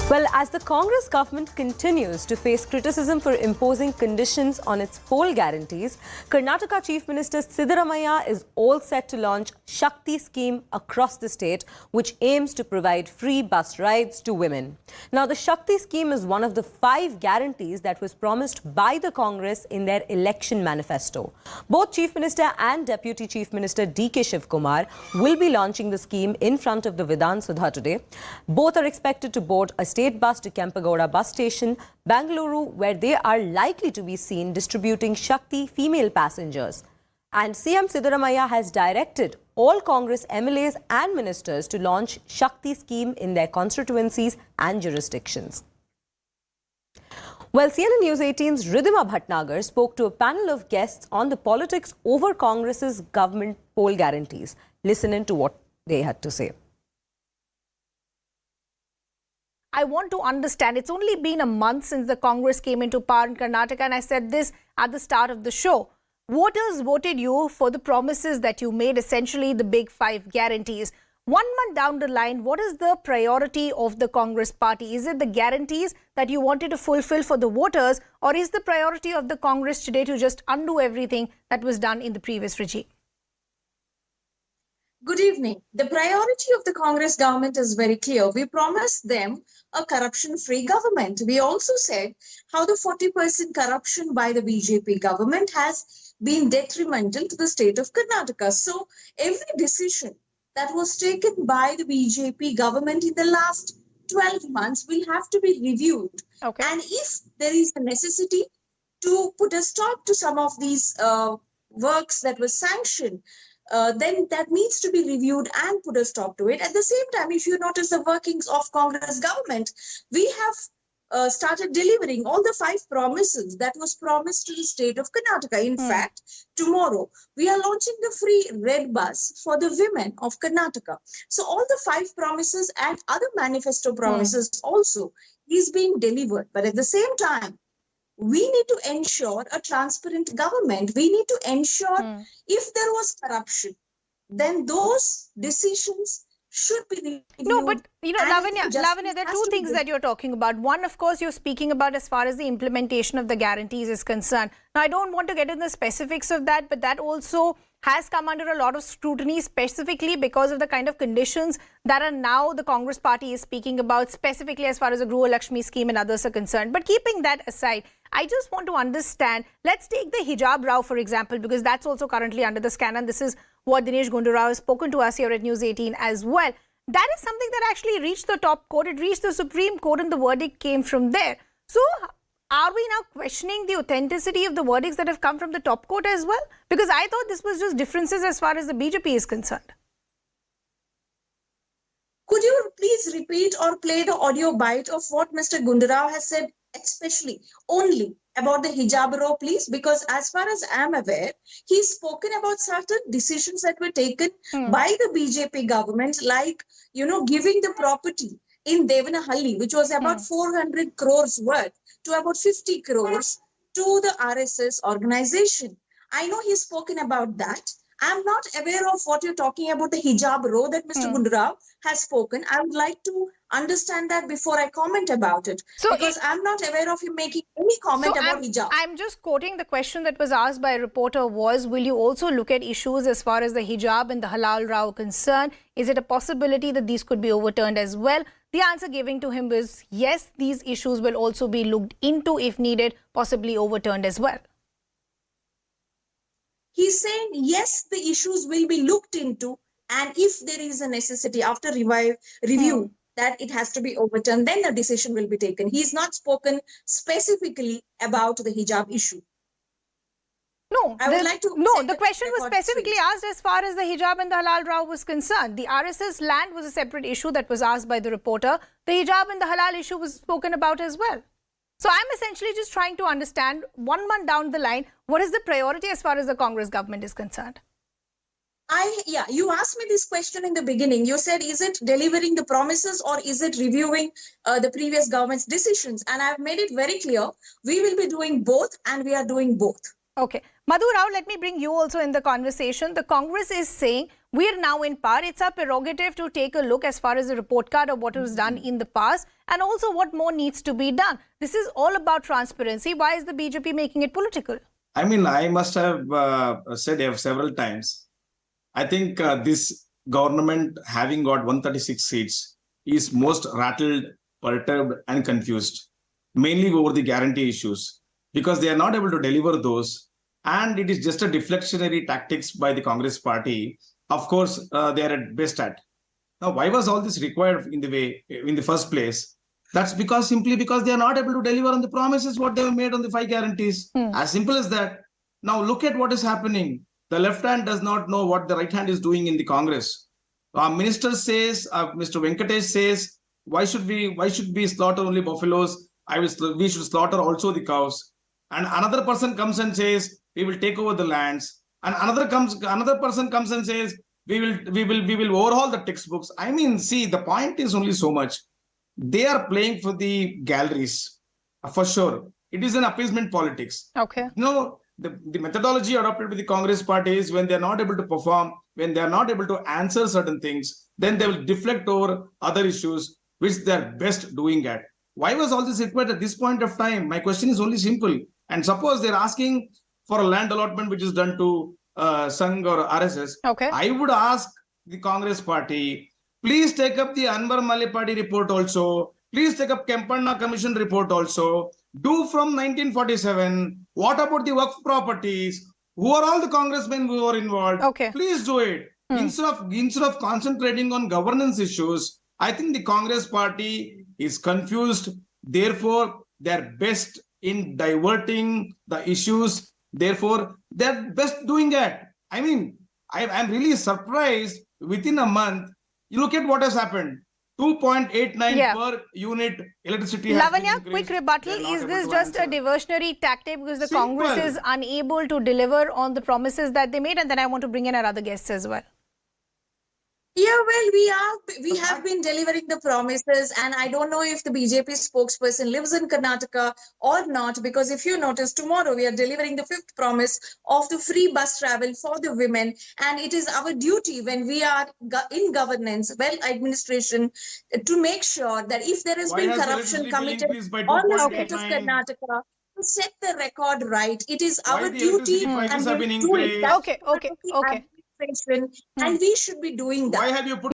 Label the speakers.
Speaker 1: Well, as the Congress government continues to face criticism for imposing conditions on its poll guarantees, Karnataka Chief Minister Siddaramaiah is all set to launch Shakti Scheme across the state, which aims to provide free bus rides to women. Now, the Shakti Scheme is one of the 5 guarantees that was promised by the Congress in their election manifesto. Both Chief Minister and Deputy Chief Minister D.K. Shivakumar will be launching the scheme in front of the Vidhana Soudha today. Both are expected to board a state bus to Kempegowda Bus Station, Bengaluru, where they are likely to be seen distributing Shakti female passengers. And CM Siddaramaiah has directed all Congress MLAs and ministers to launch Shakti Scheme in their constituencies and jurisdictions. Well, CNN News 18's Ridhima Bhatnagar spoke to a panel of guests on the politics over Congress's government poll guarantees. Listen in to what they had to say.
Speaker 2: I want to understand, it's only been a month since the Congress came into power in Karnataka, and I said this at the start of the show. Voters voted you for the promises that you made, essentially the big 5 guarantees. 1 month down the line, what is the priority of the Congress party? Is it the guarantees that you wanted to fulfill for the voters, or is the priority of the Congress today to just undo everything that was done in the previous regime?
Speaker 3: Good evening. The priority of the Congress government is very clear. We promised them a corruption-free government. We also said how the 40% corruption by the BJP government has been detrimental to the state of Karnataka. So every decision that was taken by the BJP government in the last 12 months will have to be reviewed.
Speaker 2: Okay.
Speaker 3: And if there is a necessity to put a stop to some of these works that were sanctioned, then that needs to be reviewed and put a stop to it. At the same time, if you notice the workings of Congress government, we have started delivering all the 5 promises that was promised to the state of Karnataka. In fact, tomorrow we are launching the free red bus for the women of Karnataka. So all the 5 promises and other manifesto promises also is being delivered. But at the same time, we need to ensure a transparent government. We need to ensure if there was corruption, then those decisions should be reviewed.
Speaker 2: No, but you know, Lavanya, there are 2 things that you're talking about. One, of course, you're speaking about as far as the implementation of the guarantees is concerned. Now, I don't want to get into the specifics of that, but that also has come under a lot of scrutiny, specifically because of the kind of conditions that are now the Congress party is speaking about, specifically as far as the Guru Lakshmi scheme and others are concerned. But keeping that aside, I just want to understand, let's take the hijab row, for example, because that's also currently under the scan, and this is what Dinesh Gundu Rao has spoken to us here at News 18 as well. That is something that actually reached the top court. It reached the Supreme Court and the verdict came from there. So are we now questioning the authenticity of the verdicts that have come from the top court as well? Because I thought this was just differences as far as the BJP is concerned.
Speaker 3: Could you please repeat or play the audio bite of what Mr. Gundu Rao has said, especially only about the hijab row, please? Because as far as I am aware, he's spoken about certain decisions that were taken by the BJP government, like, you know, giving the property in Devanahalli, which was about 400 crores worth, to about 50 crores to the RSS organization. I know he's spoken about that. I'm not aware of what you're talking about, the hijab row that Mr. Gundu Rao has spoken. I would like to understand that before I comment about it. So because I'm not aware of him making any comment about hijab.
Speaker 2: I'm just quoting the question that was asked by a reporter was, will you also look at issues as far as the hijab and the halal row concerned? Is it a possibility that these could be overturned as well? The answer given to him was, yes, these issues will also be looked into if needed, possibly overturned as well.
Speaker 3: He's saying, yes, the issues will be looked into, and if there is a necessity after review that it has to be overturned, then the decision will be taken. He's not spoken specifically about the hijab issue.
Speaker 2: No, the question was specifically asked as far as the hijab and the halal row was concerned. The RSS land was a separate issue that was asked by the reporter. The hijab and the halal issue was spoken about as well. So I'm essentially just trying to understand, 1 month down the line, what is the priority as far as the Congress government is concerned?
Speaker 3: You asked me this question in the beginning. You said, is it delivering the promises or is it reviewing the previous government's decisions? And I've made it very clear, we will be doing both and we are doing both.
Speaker 2: Okay. Madhu Rao, let me bring you also in the conversation. The Congress is saying we're now in power. It's our prerogative to take a look as far as the report card of what was done in the past and also what more needs to be done. This is all about transparency. Why is the BJP making it political?
Speaker 4: I mean, I must have said several times, I think this government having got 136 seats is most rattled, perturbed and confused, mainly over the guarantee issues, because they are not able to deliver those. And it is just a deflectionary tactics by the Congress party. Of course, they are at best at. Now, why was all this required in the first place? That's simply because they are not able to deliver on the promises what they have made on the 5 guarantees. As simple as that. Now, look at what is happening. The left hand does not know what the right hand is doing in the Congress. Our minister says, Mr. Venkatesh says, why should we slaughter only buffaloes? We should slaughter also the cows. And another person comes and says, we will take over the lands. And another person comes and says, we will overhaul the textbooks. I mean, see, the point is only so much. They are playing for the galleries, for sure. It is an appeasement politics.
Speaker 2: Okay.
Speaker 4: The methodology adopted by the Congress party is when they are not able to perform, when they are not able to answer certain things, then they will deflect over other issues, which they are best doing at. Why was all this required at this point of time? My question is only simple. And suppose they're asking for a land allotment which is done to Sangh or RSS.
Speaker 2: Okay.
Speaker 4: I would ask the Congress party, please take up the Anwar Malipadi report also. Please take up Kempegowda Commission report also. Do from 1947. What about the Waqf properties? Who are all the congressmen who are involved?
Speaker 2: Okay.
Speaker 4: Please do it. Instead of concentrating on governance issues, I think the Congress party is confused. Therefore, they're best in diverting the issues. Therefore, they're best doing it. I mean, I'm really surprised within a month. You look at what has happened. 2.89 per unit electricity.
Speaker 2: Lavanya, quick rebuttal. Is this just a diversionary tactic because the Congress is unable to deliver on the promises that they made? And then I want to bring in our other guests as well.
Speaker 3: Yeah, well, we have been delivering the promises, and I don't know if the BJP spokesperson lives in Karnataka or not, because if you notice, tomorrow we are delivering the 5th promise of the free bus travel for the women, and it is our duty when we are in governance, administration, to make sure that if there has been corruption committed on the state of Karnataka, to set the record right. It is our duty, and we do it.
Speaker 2: Okay.
Speaker 3: And we should be doing that.
Speaker 4: Why have you put